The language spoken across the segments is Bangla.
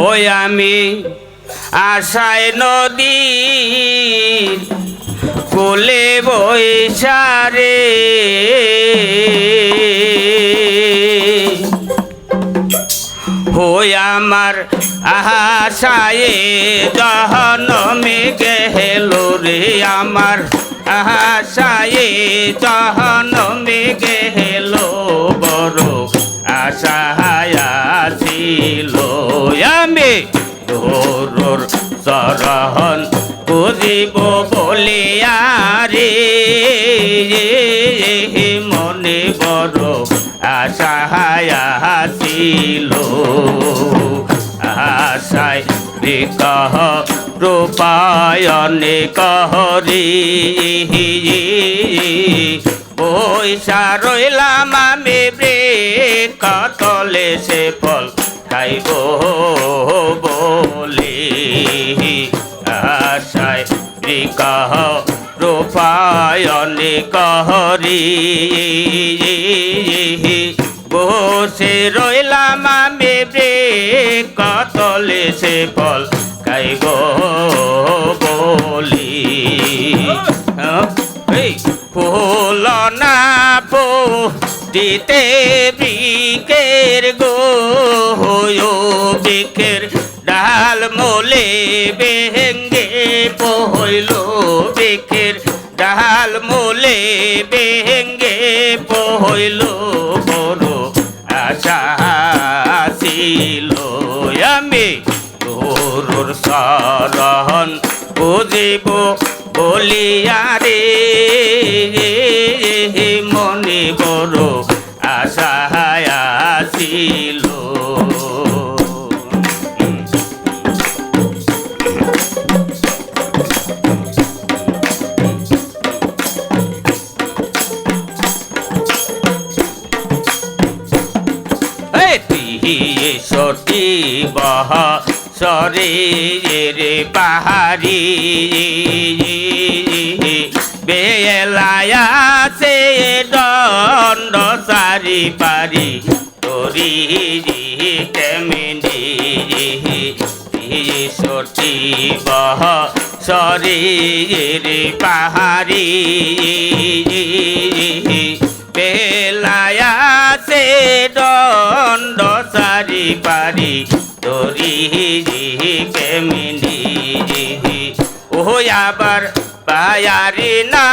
ওই আমি আশায় নদী কোলে বৈশারে হই আমার আশায় জহনমে গেল রে আমার আশায় জহনমে গেল বড় আশায় ছিল আমি ধরুর সরহন বুঝিব বলিয়া রে মনে বড় আশায় ছিল আশায় বিকহ রূপায়নে কহরি পয়সা রইলাম আমি বৃক্ষতলে সে ফল খাইব বলি আশায় বৃকহ রূপায়নে কহরি বসে রইলাম আমি বৃক্ষতলে সে ফল খাইব বলি ফুল না দিতে বৃক্ষের গো বৃক্ষের ডাল মোলে বেহেঙ্গে পহইল বৃক্ষের ডাল মোলে বেহেঙ্গে পহইল বড় আশা ছিল আমি তোর শরণ বুঝিব বলিয়া রে মনে বড় আশা ছিল সতী বহ সরে রে পাহাড়ি বেলায়া সে দণ্ড সারি পারি তোরি কেমিনি সতী বহ সরে রে পাহাড়ি বেলায়া সে দণ্ড সারি পারি তোরি কেমিনি ও আবার পায়ারি না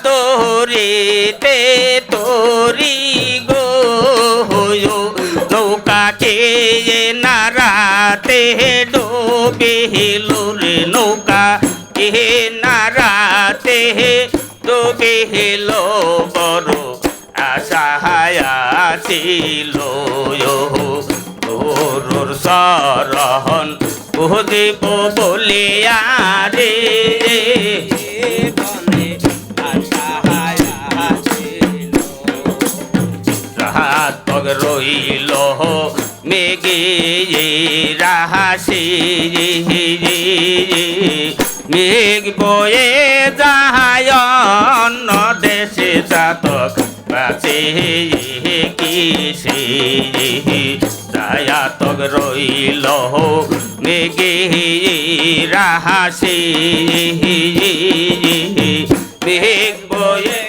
দৌড়িতে তোরি গো নৌকাকে নারাতে ডুবিল রে নৌকা কে নারাতে ডুবিল বড় আশা ছিল তোর সরহন বুঝিব বলিয়া রে রাত রইল মেঘে রাহাসি মেঘ বয়ে যাহায় অন্য দেশে জাতক বাঁচে কিসে দায়াতক রইল মেঘে রাহাসি মেঘ বয়ে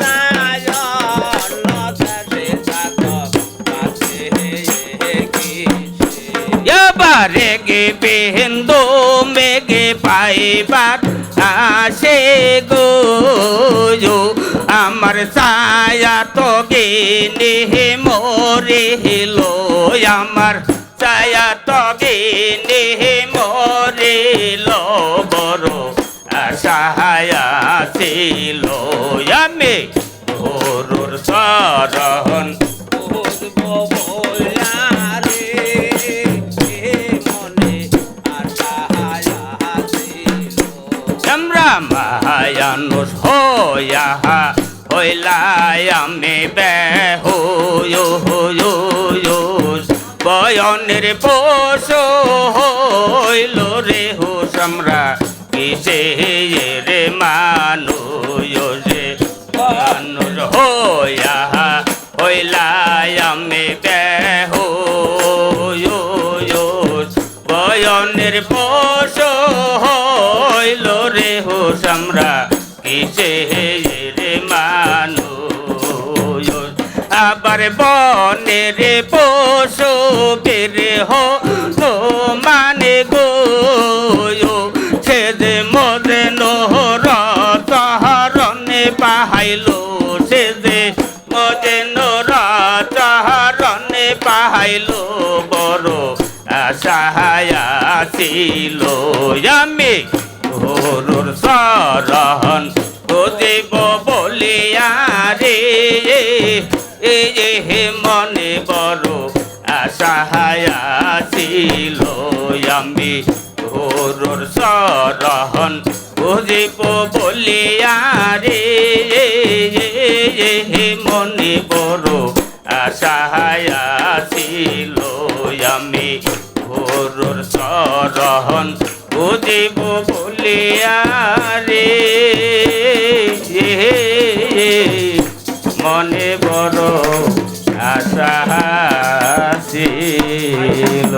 যায় অন্য দেশে জাতক বাঁচে কিসে এবারে গে বেহেন্দু মেঘে পাইবার আসে গো আমার ছায়া তো গেনে মরে হেলো আমার ছায়া তো গেনে মরে লো বড় আশা ছিল আমি তোর শরণ মায়ানুষ হইয়া হইলাই আমি বেহুস বয়নের পশু হইল রে হুস আমরা কিসে রে মানুষ হইয়া হইলাই আমি বেহুস বয়নের পশু হইল রে হোস আমরা কিসে রে মানুষ আবার বনের পশু বেরে হো মানে গো সে যে মরে নহর চাহারণে পাহাইলো সে যে মরে নর চাহারণে পাহাইলো বড় আশায়া ছিল আমি হরুর সরহন দেব বলিয়া রে হে মনে বড় আশায়া ছিল আমি হরুর সরহন বুঝিব বলিয়া রে হে মনে বড় আশায়া ছিল আমি হরুর সরহন বুঝিব বলিয়া রে মনে বড় আশা ছিল।